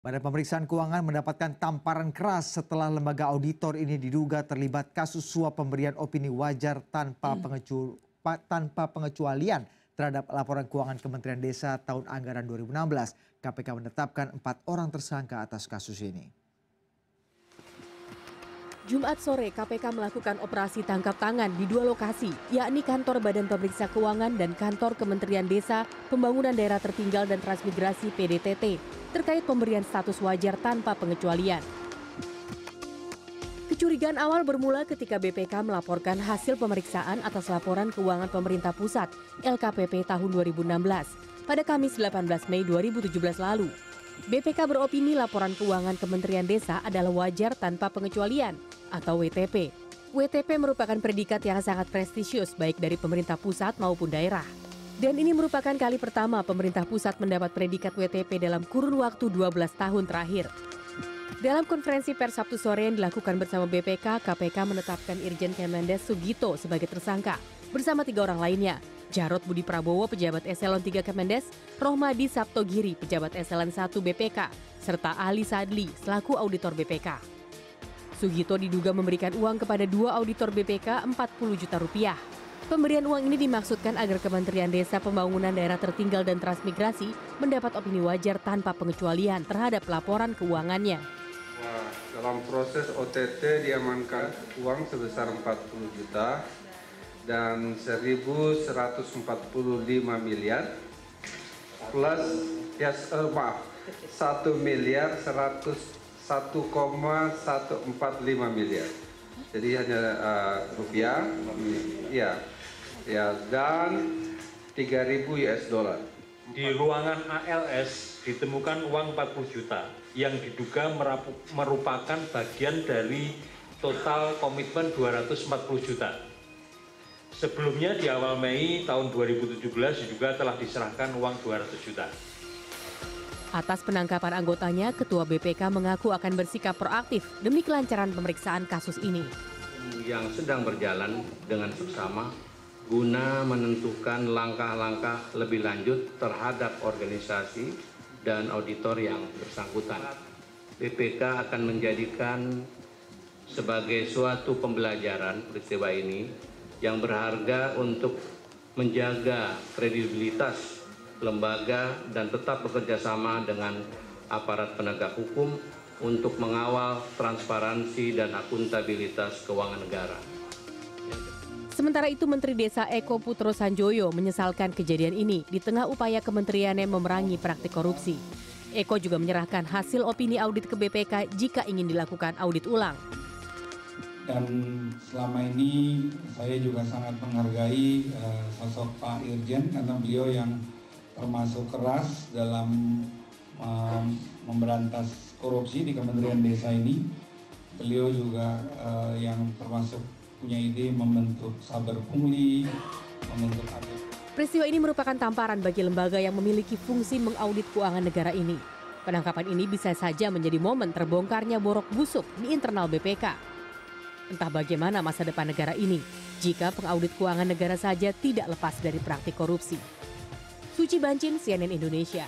Badan Pemeriksaan Keuangan mendapatkan tamparan keras setelah lembaga auditor ini diduga terlibat kasus suap pemberian opini wajar tanpa pengecualian terhadap laporan keuangan Kementerian Desa tahun anggaran 2016. KPK menetapkan 4 orang tersangka atas kasus ini. Jumat sore, KPK melakukan operasi tangkap tangan di 2 lokasi, yakni kantor Badan Pemeriksa Keuangan dan kantor Kementerian Desa, Pembangunan Daerah Tertinggal dan Transmigrasi (PDTT) terkait pemberian status wajar tanpa pengecualian. Kecurigaan awal bermula ketika BPK melaporkan hasil pemeriksaan atas laporan keuangan pemerintah pusat (LKPP) tahun 2016 pada Kamis 18 Mei 2017 lalu. BPK beropini laporan keuangan Kementerian Desa adalah wajar tanpa pengecualian atau WTP. WTP merupakan predikat yang sangat prestisius baik dari pemerintah pusat maupun daerah. Dan ini merupakan kali pertama pemerintah pusat mendapat predikat WTP dalam kurun waktu 12 tahun terakhir. Dalam konferensi pers Sabtu sore yang dilakukan bersama BPK, KPK menetapkan Irjen Kemendes Sugito sebagai tersangka bersama 3 orang lainnya. Jarod Budi Prabowo, pejabat eselon 3 Kemendes, Rohmadi Saptogiri, pejabat eselon 1 BPK, serta Ali Sadli selaku auditor BPK. Sugito diduga memberikan uang kepada 2 auditor BPK 40 juta rupiah. Pemberian uang ini dimaksudkan agar Kementerian Desa, Pembangunan Daerah Tertinggal dan Transmigrasi mendapat opini wajar tanpa pengecualian terhadap laporan keuangannya. Dalam proses OTT diamankan uang sebesar 40 juta dan 1.145 miliar plus 1 miliar 101,145 miliar. Jadi hanya rupiah, dan 3.000 US dollar. Di ruangan ALS ditemukan uang 40 juta yang diduga merupakan bagian dari total komitmen 240 juta. Sebelumnya di awal Mei tahun 2017 juga telah diserahkan uang 200 juta. Atas penangkapan anggotanya, Ketua BPK mengaku akan bersikap proaktif demi kelancaran pemeriksaan kasus ini. Yang sedang berjalan dengan seksama guna menentukan langkah-langkah lebih lanjut terhadap organisasi dan auditor yang bersangkutan. BPK akan menjadikan sebagai suatu pembelajaran peristiwa ini yang berharga untuk menjaga kredibilitas lembaga dan tetap bekerja sama dengan aparat penegak hukum untuk mengawal transparansi dan akuntabilitas keuangan negara. Sementara itu, Menteri Desa Eko Putro Sanjoyo menyesalkan kejadian ini di tengah upaya kementeriannya memerangi praktik korupsi. Eko juga menyerahkan hasil opini audit ke BPK jika ingin dilakukan audit ulang. Dan selama ini saya juga sangat menghargai sosok Pak Irjen karena beliau yang termasuk keras dalam memberantas korupsi di Kementerian Desa ini. Beliau juga yang termasuk punya ide membentuk saber pungli, membentuk APBD. Peristiwa ini merupakan tamparan bagi lembaga yang memiliki fungsi mengaudit keuangan negara ini. Penangkapan ini bisa saja menjadi momen terbongkarnya borok busuk di internal BPK. Entah bagaimana masa depan negara ini jika pengaudit keuangan negara saja tidak lepas dari praktik korupsi. Suci Bancin, CNN Indonesia.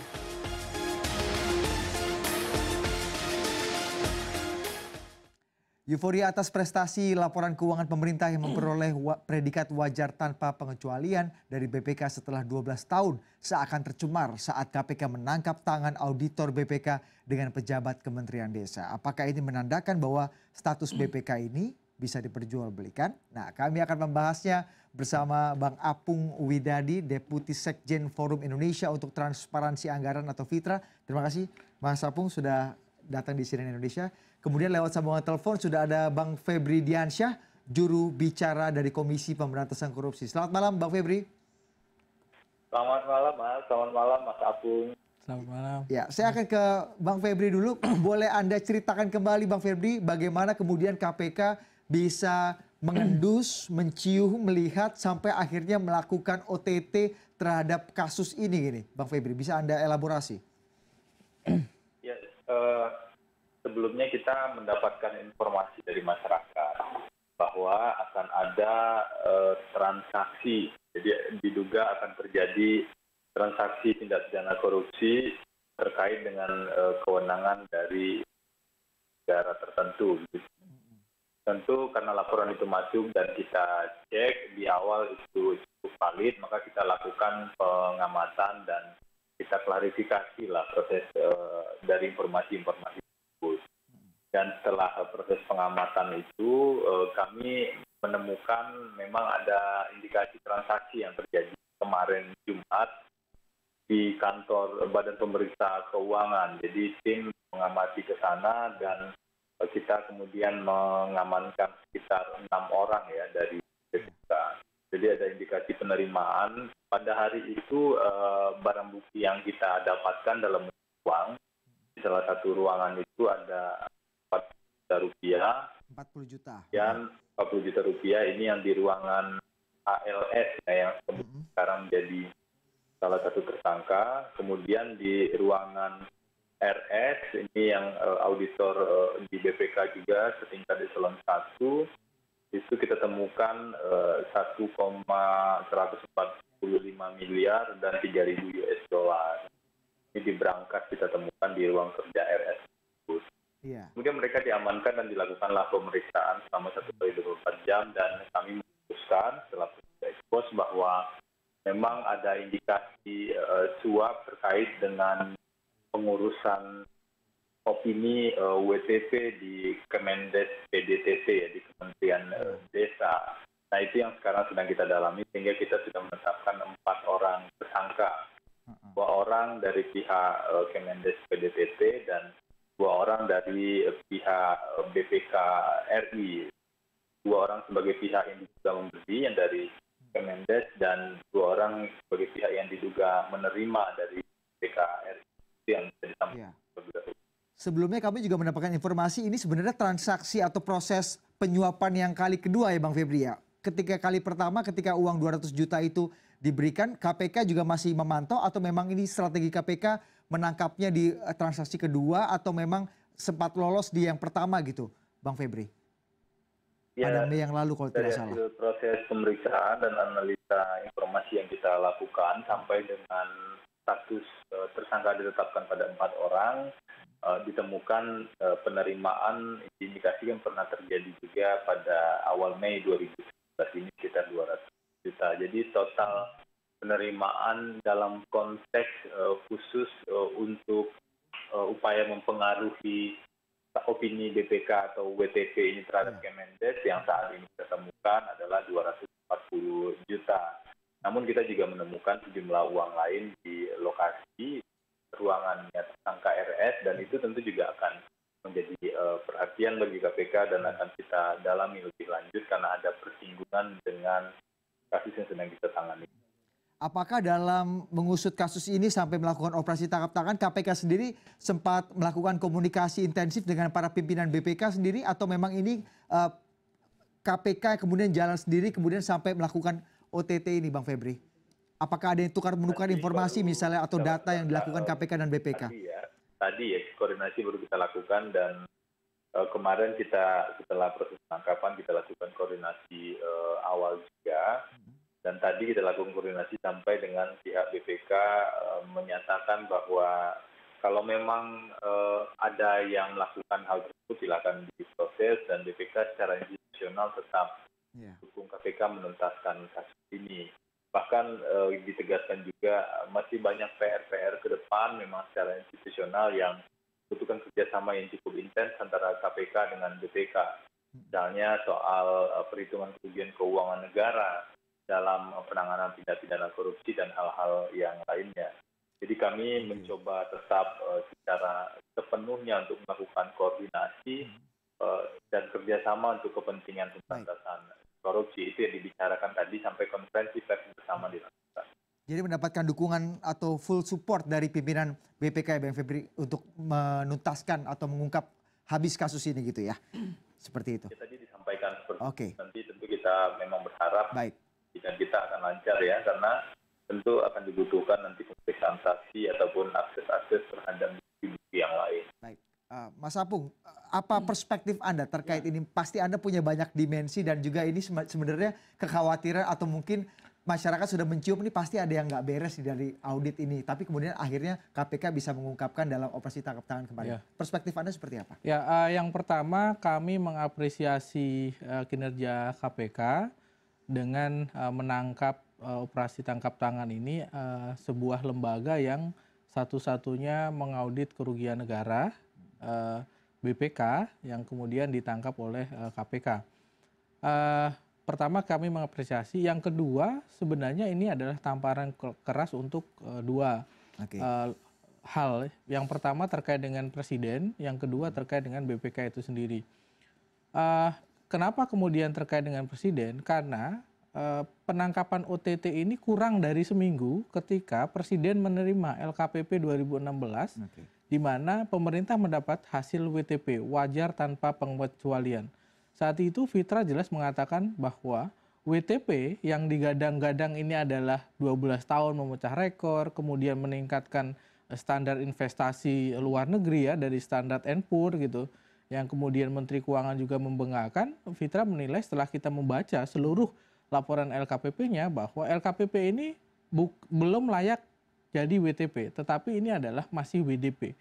Euforia atas prestasi laporan keuangan pemerintah yang memperoleh predikat wajar tanpa pengecualian dari BPK setelah 12 tahun seakan tercemar saat KPK menangkap tangan auditor BPK dengan pejabat Kementerian Desa. Apakah ini menandakan bahwa status BPK ini bisa diperjualbelikan? Nah, kami akan membahasnya bersama Bang Apung Widadi, Deputi Sekjen Forum Indonesia untuk Transparansi Anggaran atau FITRA. Terima kasih Mas Apung sudah datang di CNN Indonesia. Kemudian lewat sambungan telepon sudah ada Bang Febri Diansyah, juru bicara dari Komisi Pemberantasan Korupsi. Selamat malam Bang Febri. Selamat malam Mas, selamat malam Mas Apung. Selamat malam. Ya, saya akan ke Bang Febri dulu. Boleh Anda ceritakan kembali Bang Febri bagaimana kemudian KPK bisa mengendus, mencium, melihat sampai akhirnya melakukan OTT terhadap kasus ini gini. Bang Febri, bisa Anda elaborasi? Ya, sebelumnya kita mendapatkan informasi dari masyarakat bahwa akan ada transaksi, jadi diduga akan terjadi transaksi tindak pidana korupsi terkait dengan kewenangan dari negara tertentu. Tentu karena laporan itu masuk dan kita cek di awal itu cukup valid, maka kita lakukan pengamatan dan kita klarifikasi lah proses dari informasi-informasi tersebut. Dan setelah proses pengamatan itu kami menemukan memang ada indikasi transaksi yang terjadi kemarin Jumat di kantor Badan Pemeriksa Keuangan. Jadi tim mengamati ke sana dan kita kemudian mengamankan sekitar 6 orang ya dari BPK. Jadi ada indikasi penerimaan. Pada hari itu barang bukti yang kita dapatkan dalam uang, di salah satu ruangan itu ada 4 juta rupiah. 40 juta. Dan 40 juta rupiah ini yang di ruangan ALS ya, yang sekarang menjadi salah satu tersangka. Kemudian di ruangan RS ini yang auditor di BPK juga setingkat eselon 1 itu kita temukan 1,145 miliar dan 3.000 US dollar. Ini di berangkas kita temukan di ruang kerja RS tersebut. Iya. Kemudian mereka diamankan dan dilakukanlah pemeriksaan selama 1x24 jam dan kami memutuskan setelah ekspos bahwa memang ada indikasi suap terkait dengan pengurusan opini WTP di Kemendes PDTT ya, di Kementerian Desa. Nah itu yang sekarang sedang kita dalami sehingga kita sudah menetapkan 4 orang tersangka. 2 orang dari pihak Kemendes PDTT dan 2 orang dari pihak BPK RI. 2 orang sebagai pihak yang diduga membeli yang dari Kemendes dan 2 orang sebagai pihak yang diduga menerima dari BPK RI. Yang ya. Sebelumnya kami juga mendapatkan informasi ini sebenarnya transaksi atau proses penyuapan yang kali kedua ya Bang Febri ya. Ketika kali pertama ketika uang 200 juta itu diberikan, KPK juga masih memantau atau memang ini strategi KPK menangkapnya di transaksi kedua atau memang sempat lolos di yang pertama gitu Bang Febri? Ya, pada Mei yang lalu kalau tidak salah. Dari proses pemeriksaan dan analisa informasi yang kita lakukan sampai dengan status tersangka ditetapkan pada 4 orang, ditemukan penerimaan diindikasikan pernah terjadi juga pada awal Mei 2019 ini sekitar 200 juta. Jadi total penerimaan dalam konteks khusus untuk upaya mempengaruhi opini BPK atau WTP ini terhadap Kemendes yang saat ini kita temukan adalah 240 juta. Namun kita juga menemukan sejumlah uang lain di lokasi ruangannya tersangka RS dan itu tentu juga akan menjadi perhatian bagi KPK dan akan kita dalami lebih lanjut karena ada persinggungan dengan kasus yang sedang kita tangani. Apakah dalam mengusut kasus ini sampai melakukan operasi tangkap tangan, KPK sendiri sempat melakukan komunikasi intensif dengan para pimpinan BPK sendiri atau memang ini KPK kemudian jalan sendiri kemudian sampai melakukan OTT ini Bang Febri? Apakah ada yang tukar-menukar informasi misalnya atau data yang dilakukan KPK dan BPK? Tadi ya koordinasi baru kita lakukan dan kemarin kita setelah proses penangkapan kita lakukan koordinasi awal juga. Dan tadi kita lakukan koordinasi sampai dengan pihak BPK menyatakan bahwa kalau memang ada yang melakukan hal tersebut silakan diproses dan BPK secara institusional tetap dukung KPK menuntaskan kasus ini. Bahkan ditegaskan juga masih banyak PR-PR ke depan memang secara institusional yang membutuhkan kerjasama yang cukup intens antara KPK dengan BPK. Misalnya soal perhitungan kerugian keuangan negara dalam penanganan tindak pidana korupsi dan hal-hal yang lainnya. Jadi kami mencoba tetap secara sepenuhnya untuk melakukan koordinasi dan kerjasama untuk kepentingan pemberantasan korupsi. Itu yang dibicarakan tadi sampai konferensi pers bersama dilakukan. Jadi mendapatkan dukungan atau full support dari pimpinan BPK Bang Febri untuk menuntaskan atau mengungkap habis kasus ini gitu ya? Seperti itu. Tadi disampaikan seperti itu. Nanti tentu kita memang berharap dan kita akan lancar ya karena tentu akan dibutuhkan nanti pemeriksaan saksi ataupun akses-akses terhadap bukti yang lain. Baik. Mas Apung, apa perspektif Anda terkait ini? Pasti Anda punya banyak dimensi dan juga ini sebenarnya kekhawatiran atau mungkin masyarakat sudah mencium nih pasti ada yang nggak beres nih dari audit ini. Tapi kemudian akhirnya KPK bisa mengungkapkan dalam operasi tangkap tangan kemarin. Perspektif Anda seperti apa? Ya, yang pertama kami mengapresiasi kinerja KPK dengan menangkap operasi tangkap tangan ini, sebuah lembaga yang satu-satunya mengaudit kerugian negara, BPK, yang kemudian ditangkap oleh KPK. Pertama kami mengapresiasi, yang kedua sebenarnya ini adalah tamparan keras untuk dua hal. Yang pertama terkait dengan presiden, yang kedua terkait dengan BPK itu sendiri. Kenapa kemudian terkait dengan presiden? Karena penangkapan OTT ini kurang dari seminggu ketika presiden menerima LKPP 2016, di mana pemerintah mendapat hasil WTP, wajar tanpa pengecualian. Saat itu Fitra jelas mengatakan bahwa WTP yang digadang-gadang ini adalah 12 tahun memecah rekor, kemudian meningkatkan standar investasi luar negeri ya, dari standar N-PUR gitu, yang kemudian Menteri Keuangan juga membanggakan. Fitra menilai setelah kita membaca seluruh laporan LKPP-nya bahwa LKPP ini belum layak jadi WTP, tetapi ini adalah masih WDP.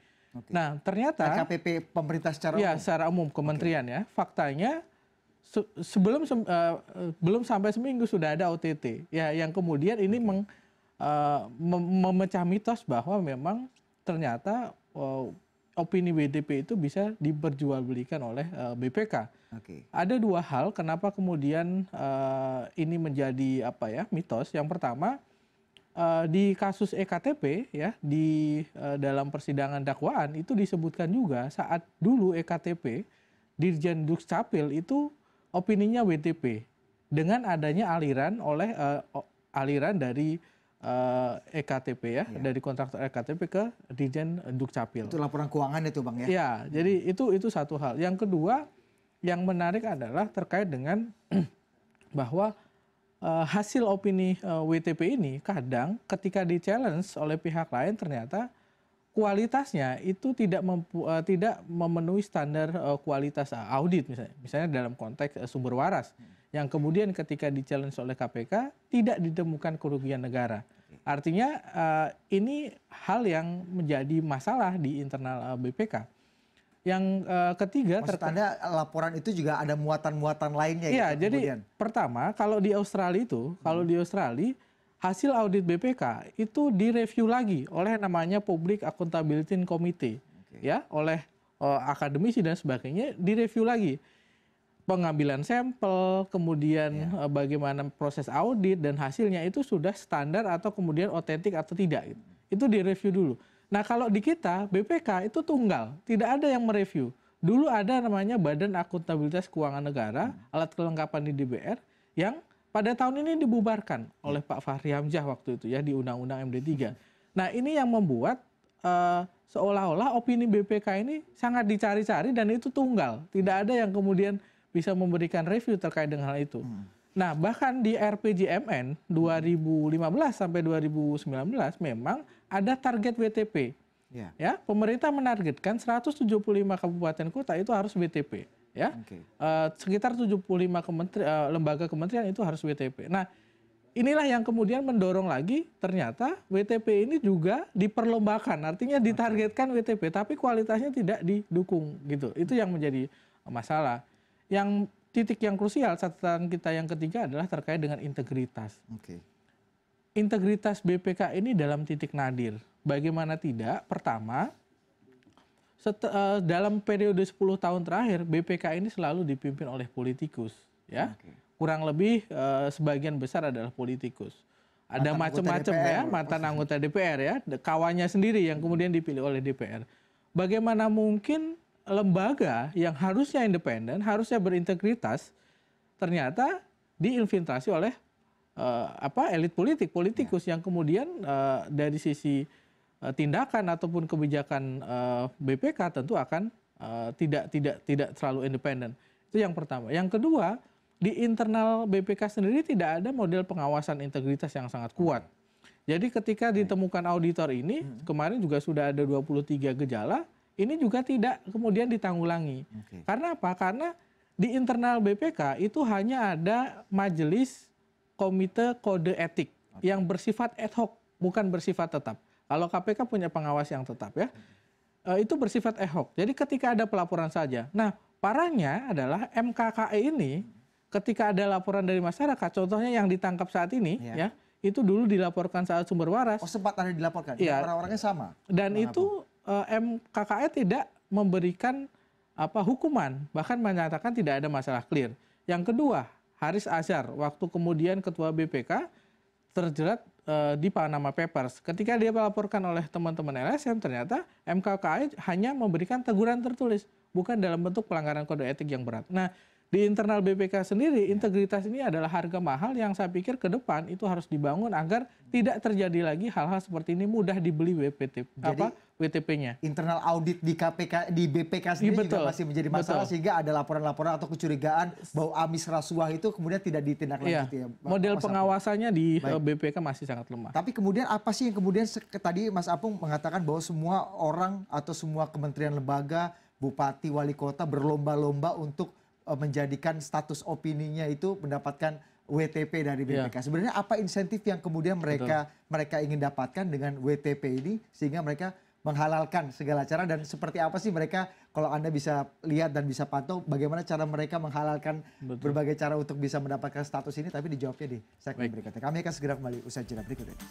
Nah, ternyata LKPP pemerintah secara umum? Ya, secara umum kementerian ya. Faktanya belum sampai seminggu sudah ada OTT. Ya, yang kemudian ini memecah mitos bahwa memang ternyata opini WDP itu bisa diperjualbelikan oleh BPK. Ada dua hal kenapa kemudian ini menjadi mitos. Yang pertama, di kasus EKTP ya, di dalam persidangan dakwaan itu disebutkan juga saat dulu EKTP Dirjen Dukcapil itu opininya WTP dengan adanya aliran dari EKTP ya, dari kontraktor EKTP ke Dirjen Dukcapil. Itu laporan keuangan itu Bang ya? Ya, jadi itu satu hal. Yang kedua yang menarik adalah terkait dengan bahwa hasil opini WTP ini kadang ketika di-challenge oleh pihak lain ternyata kualitasnya itu tidak memenuhi standar kualitas audit misalnya dalam konteks sumber waras, yang kemudian ketika di-challenge oleh KPK tidak ditemukan kerugian negara. Artinya ini hal yang menjadi masalah di internal BPK. Yang ketiga, maksud Anda laporan itu juga ada muatan-muatan lainnya? Iya, gitu, jadi kemudian. pertama kalau di Australia itu, hasil audit BPK itu direview lagi oleh namanya Public Accountability Committee, ya, oleh akademisi dan sebagainya, direview lagi pengambilan sampel, kemudian bagaimana proses audit dan hasilnya itu sudah standar atau kemudian otentik atau tidak, gitu. Itu direview dulu. Nah, kalau di kita BPK itu tunggal, tidak ada yang mereview. Dulu ada namanya Badan Akuntabilitas Keuangan Negara, alat kelengkapan di DPR, yang pada tahun ini dibubarkan oleh Pak Fahri Hamzah waktu itu ya, di Undang-Undang MD3. Nah, ini yang membuat seolah-olah opini BPK ini sangat dicari-cari dan itu tunggal. Tidak ada yang kemudian bisa memberikan review terkait dengan hal itu. Nah, bahkan di RPJMN 2015 sampai 2019 memang ada target WTP. Ya, pemerintah menargetkan 175 kabupaten kota itu harus WTP. Ya, sekitar 75 lembaga kementerian itu harus WTP. Nah, inilah yang kemudian mendorong lagi ternyata WTP ini juga diperlombakan, artinya ditargetkan WTP, tapi kualitasnya tidak didukung gitu. Itu yang menjadi masalah. Yang titik yang krusial catatan kita yang ketiga adalah terkait dengan integritas. Integritas BPK ini dalam titik nadir. Bagaimana tidak? Pertama, dalam periode 10 tahun terakhir BPK ini selalu dipimpin oleh politikus, ya. Kurang lebih sebagian besar adalah politikus. Ada macam-macam ya, mantan anggota DPR ya, kawannya sendiri yang kemudian dipilih oleh DPR. Bagaimana mungkin lembaga yang harusnya independen, harusnya berintegritas, ternyata diinfiltrasi oleh elit politikus yang kemudian dari sisi tindakan ataupun kebijakan BPK tentu akan tidak terlalu independen. Itu yang pertama. Yang kedua, di internal BPK sendiri tidak ada model pengawasan integritas yang sangat kuat. Jadi ketika ditemukan auditor ini, kemarin juga sudah ada 23 gejala, ini juga tidak kemudian ditanggulangi. Karena apa? Karena di internal BPK itu hanya ada majelis komite kode etik yang bersifat ad hoc, bukan bersifat tetap. Kalau KPK punya pengawas yang tetap ya, itu bersifat ad hoc. Jadi ketika ada pelaporan saja. Nah, parahnya adalah MKKE ini ketika ada laporan dari masyarakat, contohnya yang ditangkap saat ini, ya, itu dulu dilaporkan saat sumber waras. Oh, sempat ada dilaporkan? Iya. Orang-orangnya sama? Dan itu MKKE tidak memberikan hukuman, bahkan menyatakan tidak ada masalah clear. Yang kedua, Haris Azhar, waktu kemudian Ketua BPK terjerat di Panama Papers. Ketika dia melaporkan oleh teman-teman LSM, ternyata MKKE hanya memberikan teguran tertulis, bukan dalam bentuk pelanggaran kode etik yang berat. Nah, di internal BPK sendiri, integritas ini adalah harga mahal yang saya pikir ke depan itu harus dibangun agar tidak terjadi lagi hal-hal seperti ini mudah dibeli WTP-nya. Internal audit di KPK, di BPK sendiri juga masih menjadi masalah, sehingga ada laporan-laporan atau kecurigaan bahwa amis rasuah itu kemudian tidak ditindaklanjuti. Model pengawasannya di BPK masih sangat lemah. Tapi kemudian apa sih yang kemudian tadi Mas Apung mengatakan bahwa semua orang atau semua kementerian lembaga, bupati, wali kota berlomba-lomba untuk menjadikan status opininya itu mendapatkan WTP dari BPK. Sebenarnya apa insentif yang kemudian mereka ingin dapatkan dengan WTP ini sehingga mereka menghalalkan segala cara, dan seperti apa sih mereka, kalau Anda bisa lihat dan bisa pantau bagaimana cara mereka menghalalkan berbagai cara untuk bisa mendapatkan status ini, tapi dijawabnya di segmen berikutnya. Kami akan segera kembali usai jeda berikut ini.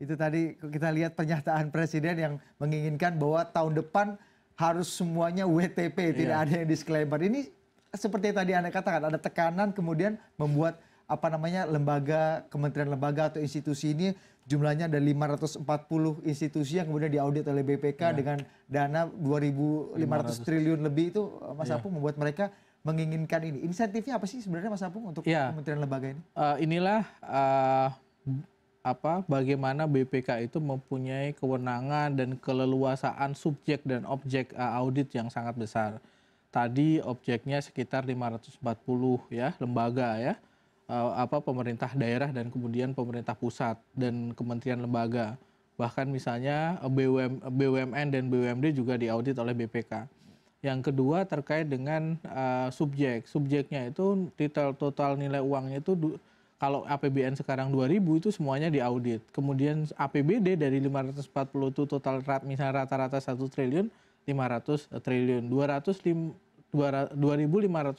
Itu tadi kita lihat pernyataan Presiden yang menginginkan bahwa tahun depan harus semuanya WTP, tidak ada yang disclaimer. Ini seperti yang tadi Anda katakan, ada tekanan kemudian membuat lembaga, kementerian lembaga atau institusi ini jumlahnya ada 540 institusi yang kemudian diaudit oleh BPK dengan dana 2.500 triliun lebih. Itu Mas Apung membuat mereka menginginkan ini. Insentifnya apa sih sebenarnya Mas Apung untuk kementerian lembaga ini? Inilah bagaimana BPK itu mempunyai kewenangan dan keleluasaan subjek dan objek audit yang sangat besar. Tadi objeknya sekitar 540 lembaga pemerintah daerah dan kemudian pemerintah pusat dan kementerian lembaga. Bahkan misalnya BUMN dan BUMD juga diaudit oleh BPK. Yang kedua terkait dengan subjeknya itu total nilai uangnya itu kalau APBN sekarang 2.000 itu semuanya diaudit. Kemudian APBD dari 540 itu total misalnya rata-rata 1 triliun, 500 triliun, 2.500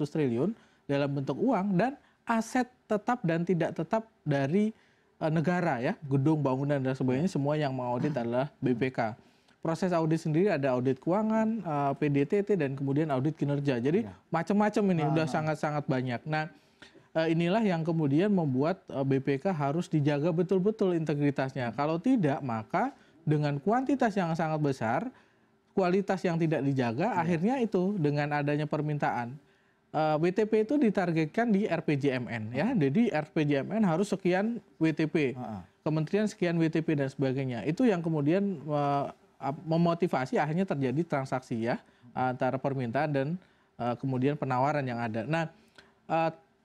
triliun dalam bentuk uang dan aset tetap dan tidak tetap dari negara gedung, bangunan dan sebagainya, semua yang mengaudit adalah BPK. Proses audit sendiri ada audit keuangan, PDTT dan kemudian audit kinerja. Jadi macam-macam ini udah sangat-sangat banyak. Nah, inilah yang kemudian membuat BPK harus dijaga betul-betul integritasnya. Kalau tidak, maka dengan kuantitas yang sangat besar, kualitas yang tidak dijaga, akhirnya itu dengan adanya permintaan WTP itu ditargetkan di RPJMN ya. Jadi RPJMN harus sekian WTP. Kementerian sekian WTP dan sebagainya. Itu yang kemudian memotivasi akhirnya terjadi transaksi ya antara permintaan dan kemudian penawaran yang ada. Nah,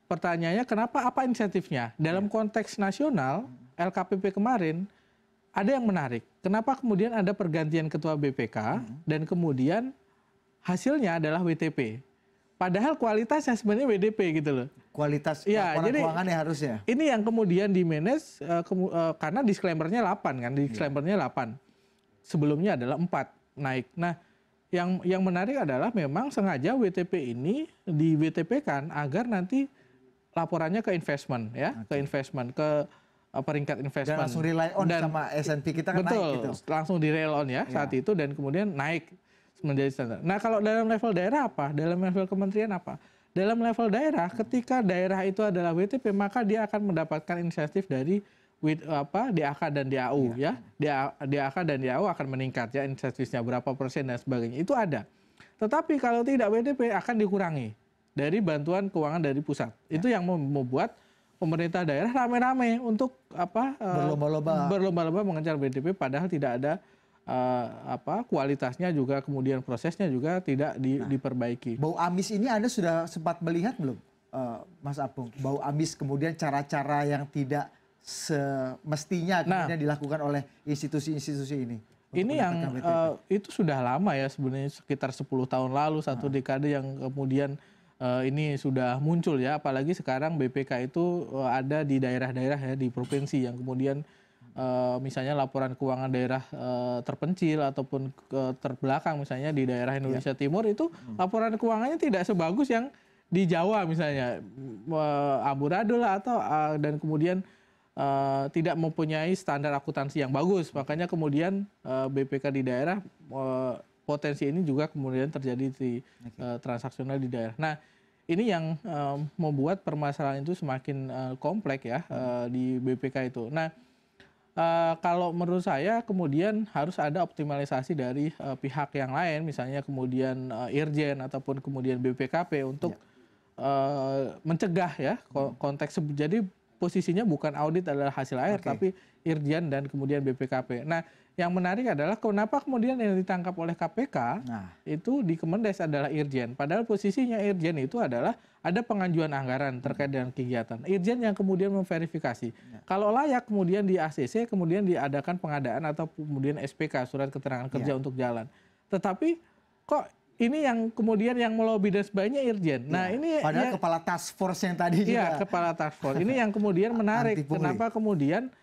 pertanyaannya kenapa, apa insentifnya? Dalam konteks nasional, LKPP kemarin ada yang menarik. Kenapa kemudian ada pergantian ketua BPK dan kemudian hasilnya adalah WTP. Padahal kualitasnya sebenarnya WDP gitu loh. Kualitas ya, laporan jadi keuangan ya harusnya. Ini yang kemudian di manage karena disclaimer-nya 8 kan, disclaimer-nya 8. Sebelumnya adalah 4 naik. Nah, yang menarik adalah memang sengaja WTP ini di WTP-kan agar nanti laporannya ke investment ya, ke investment, ke peringkat investment. Dan langsung rely on sama S&P kita kan betul, naik gitu. langsung di rely on ya saat itu dan kemudian naik menjadi standar. Nah, kalau dalam level daerah apa? Dalam level kementerian apa? Dalam level daerah, ketika daerah itu adalah WTP, maka dia akan mendapatkan insentif dari DAK dan DAU ya. DAK dan DAU akan meningkat ya, insentifnya berapa persen dan sebagainya. Itu ada. Tetapi kalau tidak WTP akan dikurangi dari bantuan keuangan dari pusat. Itu yang membuat pemerintah daerah rame-rame untuk berlomba-lomba mengejar WTP padahal tidak ada kualitasnya juga, kemudian prosesnya juga tidak diperbaiki. Bau amis ini Anda sudah sempat melihat belum, Mas Apung? Bau amis kemudian cara-cara yang tidak semestinya kemudian dilakukan oleh institusi-institusi ini. Ini yang itu sudah lama ya sebenarnya, sekitar 10 tahun lalu, 1 dekade yang kemudian ini sudah muncul ya. Apalagi sekarang BPK itu ada di daerah-daerah ya, di provinsi yang kemudian misalnya laporan keuangan daerah terpencil ataupun terbelakang misalnya di daerah Indonesia Timur itu laporan keuangannya tidak sebagus yang di Jawa misalnya, amburadul lah atau dan kemudian tidak mempunyai standar akuntansi yang bagus. Makanya kemudian BPK di daerah potensi ini juga kemudian terjadi di transaksional di daerah. Nah, ini yang membuat permasalahan itu semakin kompleks ya di BPK itu. Nah, kalau menurut saya kemudian harus ada optimalisasi dari pihak yang lain, misalnya kemudian Irjen ataupun kemudian BPKP untuk mencegah ya konteks. Jadi posisinya bukan audit adalah hasil akhir, tapi Irjen dan kemudian BPKP. Nah, yang menarik adalah kenapa kemudian yang ditangkap oleh KPK itu di Kemendes adalah Irjen. Padahal posisinya Irjen itu adalah ada pengajuan anggaran terkait dengan kegiatan. Irjen yang kemudian memverifikasi. Kalau layak kemudian di ACC kemudian diadakan pengadaan atau kemudian SPK, surat keterangan kerja untuk jalan. Tetapi kok ini yang kemudian yang melobi dan sebagainya Irjen. Nah, ini padahal kepala task force yang tadi juga. Iya, kepala task force. Ini yang kemudian menarik. Kenapa kemudian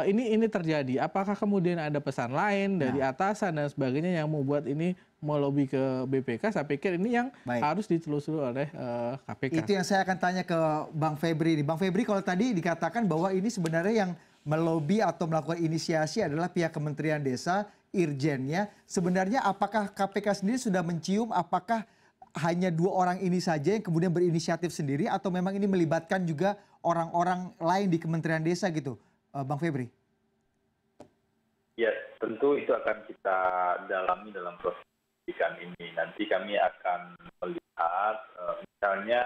ini terjadi? Apakah kemudian ada pesan lain dari atasan dan sebagainya yang membuat ini melobi ke BPK? Saya pikir ini yang harus ditelusuri oleh KPK. Itu yang saya akan tanya ke Bang Febri. Bang Febri, kalau tadi dikatakan bahwa ini sebenarnya yang melobi atau melakukan inisiasi adalah pihak Kementerian Desa, Irjennya. Sebenarnya apakah KPK sendiri sudah mencium apakah hanya 2 orang ini saja yang kemudian berinisiatif sendiri atau memang ini melibatkan juga orang-orang lain di Kementerian Desa gitu, Bang Febri? Ya, tentu itu akan kita dalami dalam proses penyidikan ini. Nanti kami akan melihat misalnya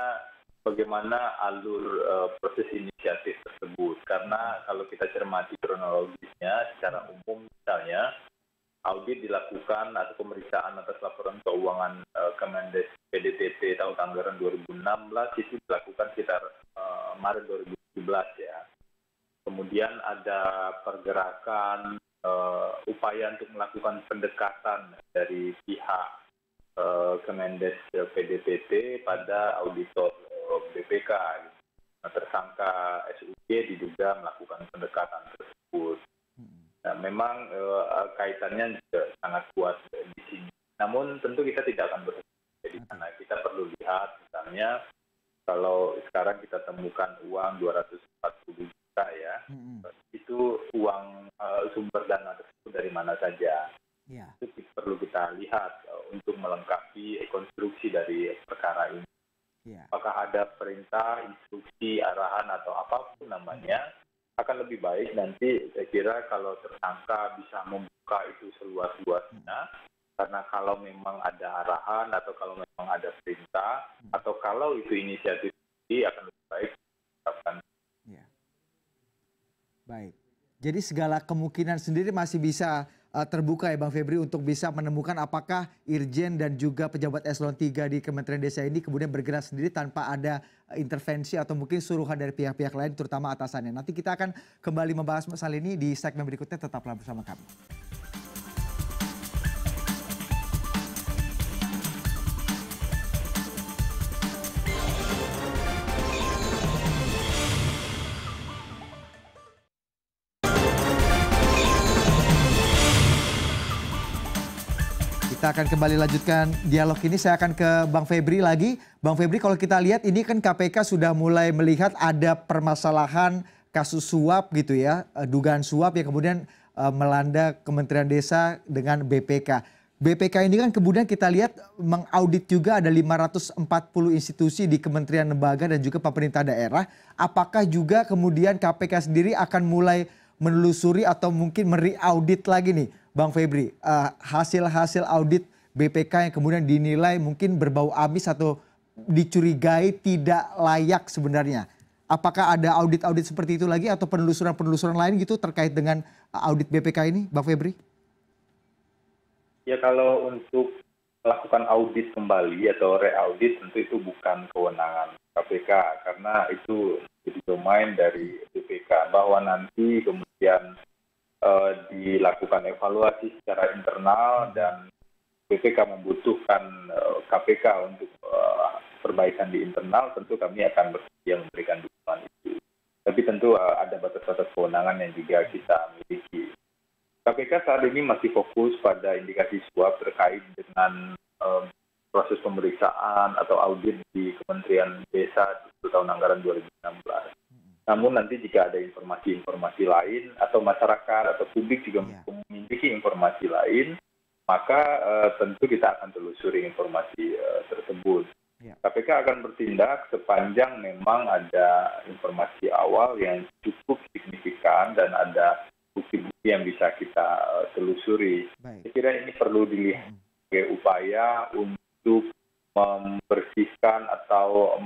bagaimana alur proses inisiatif tersebut. Karena kalau kita cermati kronologisnya secara umum misalnya, audit dilakukan atau pemeriksaan atas laporan keuangan Kemendes PDTT tahun anggaran 2016 itu dilakukan sekitar Maret 2017 ya. Kemudian ada pergerakan upaya untuk melakukan pendekatan dari pihak Kemendes PDTT pada auditor BPK. Nah, tersangka SUG diduga melakukan pendekatan tersebut. Nah, memang kaitannya juga sangat kuat di sini. Namun tentu kita tidak akan berhenti di sana. Kita perlu lihat misalnya kalau sekarang kita temukan uang 240 juta ya, itu uang sumber dana tersebut dari mana saja. Itu perlu kita lihat untuk melengkapi konstruksi dari perkara ini. Apakah ada perintah, instruksi, arahan atau apapun namanya, akan lebih baik nanti saya kira kalau tersangka bisa membuka itu seluas-luasnya, karena kalau memang ada arahan atau kalau memang ada perintah, atau kalau itu inisiatif akan lebih baik ditetapkan. Ya. Baik. Jadi segala kemungkinan sendiri masih bisa terbuka ya Bang Febri untuk bisa menemukan apakah Irjen dan juga pejabat eselon 3 di Kementerian Desa ini kemudian bergerak sendiri tanpa ada intervensi atau mungkin suruhan dari pihak-pihak lain terutama atasannya. Nanti kita akan kembali membahas masalah ini di segmen berikutnya, tetaplah bersama kami. Kita akan kembali lanjutkan dialog ini. Saya akan ke Bang Febri lagi. Bang Febri, kalau kita lihat ini kan KPK sudah mulai melihat ada permasalahan kasus suap gitu ya, dugaan suap yang kemudian melanda Kementerian Desa dengan BPK. BPK ini kan kemudian kita lihat mengaudit juga ada 540 institusi di kementerian lembaga dan juga pemerintah daerah. Apakah juga kemudian KPK sendiri akan mulai menelusuri atau mungkin mereaudit lagi nih Bang Febri, hasil-hasil audit BPK yang kemudian dinilai mungkin berbau amis atau dicurigai tidak layak sebenarnya. Apakah ada audit-audit seperti itu lagi atau penelusuran-penelusuran lain gitu terkait dengan audit BPK ini, Bang Febri? Ya, kalau untuk melakukan audit kembali atau reaudit tentu itu bukan kewenangan KPK karena itu jadi domain dari BPK, bahwa nanti kemudian dilakukan evaluasi secara internal dan BPK membutuhkan KPK untuk perbaikan di internal, tentu kami akan bersedia memberikan dukungan itu. Tapi tentu ada batas-batas kewenangan yang juga kita miliki. KPK saat ini masih fokus pada indikasi suap terkait dengan proses pemeriksaan atau audit di Kementerian Desa di tahun anggaran 2016. Namun nanti jika ada informasi-informasi lain atau masyarakat atau publik juga memiliki informasi lain, maka tentu kita akan telusuri informasi tersebut. KPK akan bertindak sepanjang memang ada informasi awal yang cukup signifikan dan ada bukti-bukti yang bisa kita telusuri. Saya kira ini perlu dilihat sebagai upaya untuk membersihkan atau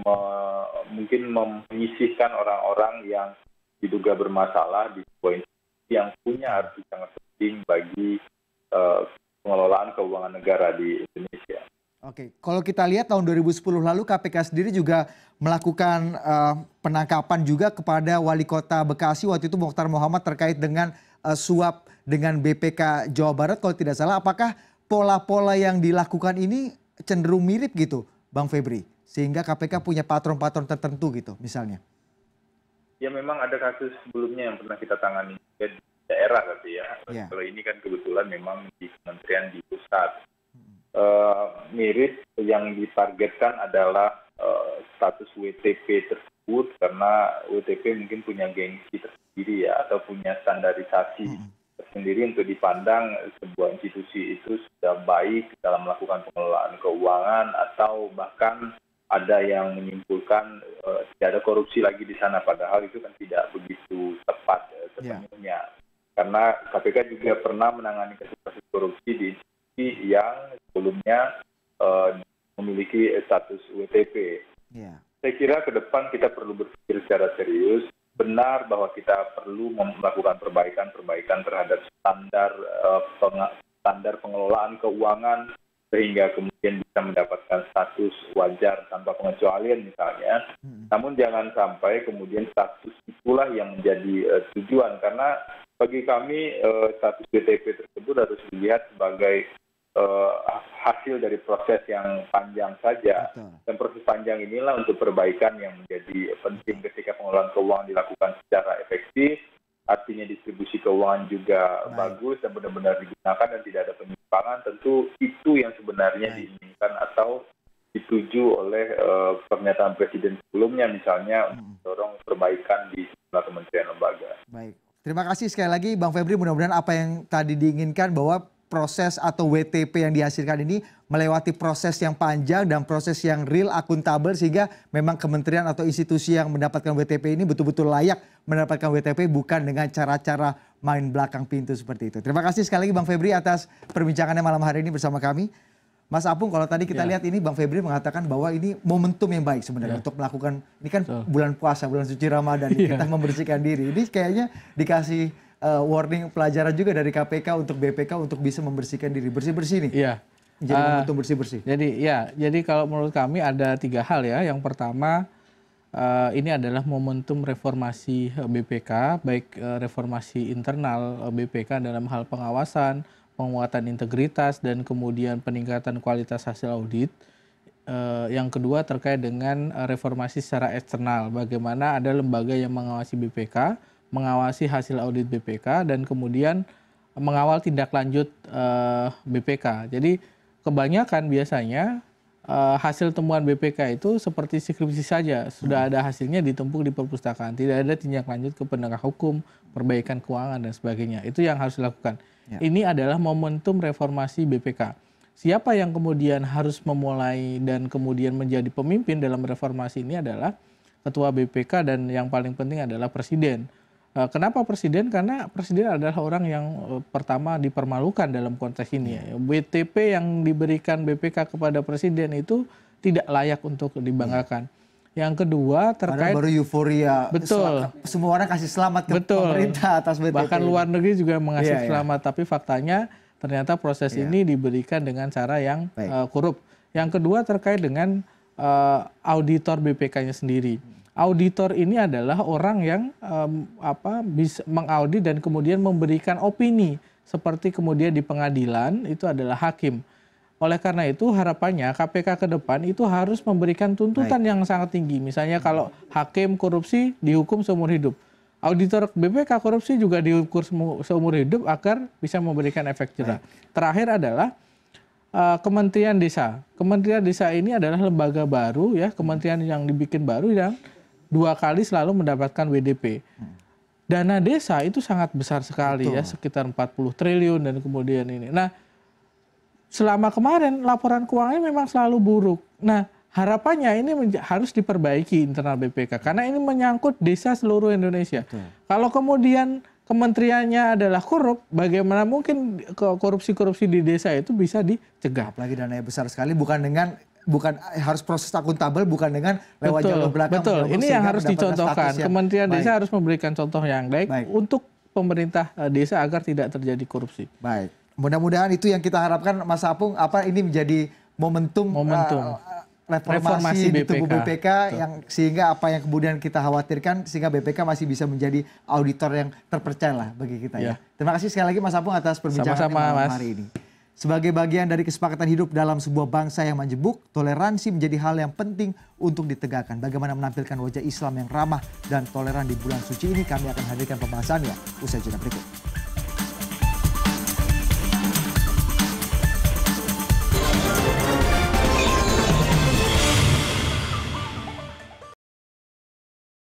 mungkin menyisihkan orang-orang yang diduga bermasalah di sebuah institusi yang punya arti sangat penting bagi pengelolaan keuangan negara di Indonesia. Oke, kalau kita lihat tahun 2010 lalu KPK sendiri juga melakukan penangkapan juga kepada Wali Kota Bekasi waktu itu Mokhtar Muhammad terkait dengan suap dengan BPK Jawa Barat kalau tidak salah. Apakah pola-pola yang dilakukan ini cenderung mirip gitu Bang Febri, sehingga KPK punya patron-patron tertentu gitu misalnya? Ya memang ada kasus sebelumnya yang pernah kita tangani di daerah tapi ya. Kalau ini kan kebetulan memang di kementerian di pusat. Mirip yang ditargetkan adalah status WTP tersebut karena WTP mungkin punya gengsi tersendiri ya atau punya standarisasi tersendiri untuk dipandang sebuah institusi itu sudah baik dalam melakukan pengelolaan keuangan atau bahkan ada yang menyimpulkan tidak ada korupsi lagi di sana, padahal itu kan tidak begitu tepat sepenuhnya. Karena KPK juga pernah menangani kasus korupsi di institusi yang sebelumnya memiliki status WTP. Saya kira ke depan kita perlu berpikir secara serius. Benar bahwa kita perlu melakukan perbaikan terhadap standar pengelolaan keuangan sehingga kemudian bisa mendapatkan status wajar tanpa pengecualian misalnya. Namun jangan sampai kemudian status itulah yang menjadi tujuan karena bagi kami status BTP tersebut harus dilihat sebagai hasil dari proses yang panjang saja. Dan proses panjang inilah untuk perbaikan yang menjadi penting ketika pengelolaan keuangan dilakukan secara efektif, artinya distribusi keuangan juga bagus dan benar-benar digunakan dan tidak ada penyimpangan. Tentu itu yang sebenarnya diinginkan atau dituju oleh pernyataan Presiden sebelumnya misalnya mendorong perbaikan di sejumlah kementerian lembaga. Baik, terima kasih sekali lagi Bang Febri, mudah-mudahan apa yang tadi diinginkan bahwa proses atau WTP yang dihasilkan ini melewati proses yang panjang dan proses yang real, akuntabel sehingga memang kementerian atau institusi yang mendapatkan WTP ini betul-betul layak mendapatkan WTP bukan dengan cara-cara main belakang pintu seperti itu. Terima kasih sekali lagi Bang Febri atas perbincangannya malam hari ini bersama kami. Mas Apung, kalau tadi kita lihat ini Bang Febri mengatakan bahwa ini momentum yang baik sebenarnya untuk melakukan, ini kan bulan puasa, bulan suci Ramadan, kita membersihkan diri. Ini kayaknya dikasih warning pelajaran juga dari KPK untuk BPK untuk bisa membersihkan diri, bersih-bersih nih. Iya. Jadi momentum bersih-bersih. Jadi kalau menurut kami ada 3 hal ya. Yang pertama, ini adalah momentum reformasi BPK, baik reformasi internal BPK dalam hal pengawasan, penguatan integritas, dan kemudian peningkatan kualitas hasil audit. Yang kedua terkait dengan reformasi secara eksternal, bagaimana ada lembaga yang mengawasi BPK, mengawasi hasil audit BPK, dan kemudian mengawal tindak lanjut BPK. Jadi kebanyakan biasanya hasil temuan BPK itu seperti skripsi saja, sudah ada hasilnya ditumpuk di perpustakaan, tidak ada tindak lanjut ke penegak hukum, perbaikan keuangan dan sebagainya. Itu yang harus dilakukan. Ini adalah momentum reformasi BPK. Siapa yang kemudian harus memulai dan kemudian menjadi pemimpin dalam reformasi ini adalah Ketua BPK, dan yang paling penting adalah Presiden. Kenapa Presiden? Karena Presiden adalah orang yang pertama dipermalukan dalam konteks ini. WTP yang diberikan BPK kepada Presiden itu tidak layak untuk dibanggakan. Yang kedua terkait, baru euforia, betul, semua orang kasih selamat ke pemerintah atas BTP. Bahkan luar negeri juga mengasih selamat, tapi faktanya ternyata proses ini diberikan dengan cara yang korup. Yang kedua terkait dengan auditor BPK-nya sendiri. Auditor ini adalah orang yang bisa mengaudit dan kemudian memberikan opini, seperti kemudian di pengadilan itu adalah hakim. Oleh karena itu harapannya KPK ke depan itu harus memberikan tuntutan yang sangat tinggi. Misalnya kalau hakim korupsi dihukum seumur hidup. Auditor BPK korupsi juga dihukum seumur hidup agar bisa memberikan efek jerah. Terakhir adalah Kementerian Desa. Kementerian Desa ini adalah lembaga baru ya, kementerian yang dibikin baru yang 2 kali selalu mendapatkan WDP. Dana desa itu sangat besar sekali ya, sekitar 40 triliun dan kemudian ini. Nah, selama kemarin laporan keuangannya memang selalu buruk. Nah, harapannya ini harus diperbaiki internal BPK karena ini menyangkut desa seluruh Indonesia. Kalau kemudian kementeriannya adalah korup, bagaimana mungkin korupsi-korupsi di desa itu bisa dicegah? Apalagi dananya besar sekali, bukan harus proses akuntabel, bukan dengan lewat jalur belakang. Betul, ini yang harus dicontohkan. Kementerian Desa harus memberikan contoh yang baik untuk pemerintah desa agar tidak terjadi korupsi. Baik. Mudah-mudahan itu yang kita harapkan, Mas Apung, ini menjadi momentum reformasi di tubuh BPK yang sehingga apa yang kemudian kita khawatirkan, sehingga BPK masih bisa menjadi auditor yang terpercaya lah bagi kita ya. Terima kasih sekali lagi Mas Apung atas perbincangan malam hari ini. Sebagai bagian dari kesepakatan hidup dalam sebuah bangsa yang majemuk, toleransi menjadi hal yang penting untuk ditegakkan. Bagaimana menampilkan wajah Islam yang ramah dan toleran di bulan suci ini, kami akan hadirkan pembahasannya usai jeda berikut.